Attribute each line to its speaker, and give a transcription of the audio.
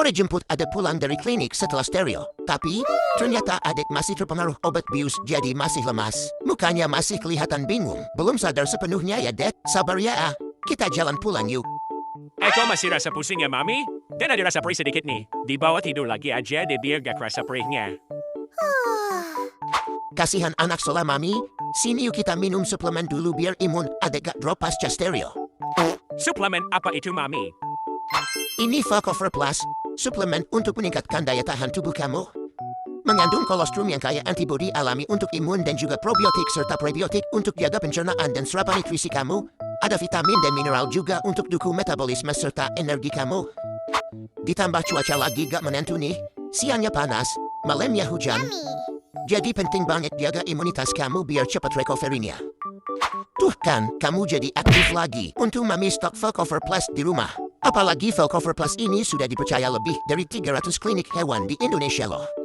Speaker 1: Sore jemput Adek pulang dari klinik setelah steril. Tapi, ternyata Adek masih terpengaruh obat bius jadi masih lemas. Mukanya masih kelihatan bingung. Belum sadar sepenuhnya ya, Dek. Sabar ya. Kita jalan pulang yuk.
Speaker 2: Eko masih rasa pusing ya, Mami? Dan ada rasa perih sedikit nih. Dibawa tidur lagi aja deh biar gak kerasa perihnya.
Speaker 1: Kasihan anak sola, Mami. Sini yuk kita minum suplemen dulu biar imun Adek gak drop pasca steril.
Speaker 2: Suplemen apa itu, Mami?
Speaker 1: Ini Falcofer Plus, suplemen untuk meningkatkan daya tahan tubuh kamu. Mengandung kolostrum yang kaya antibodi alami untuk imun dan juga probiotik serta prebiotik untuk jaga pencernaan dan serapan nutrisi kamu. Ada vitamin dan mineral juga untuk dukung metabolisme serta energi kamu. Ditambah cuaca lagi gak menentu nih. Siangnya panas, malamnya hujan. Jadi penting banget jaga imunitas kamu biar cepat recovery-nya. Tuh kan, kamu jadi aktif lagi. Untung Mami stok Falcofer Plus di rumah. Apalagi Falcofer Plus ini sudah dipercaya lebih dari 300 klinik hewan di Indonesia loh.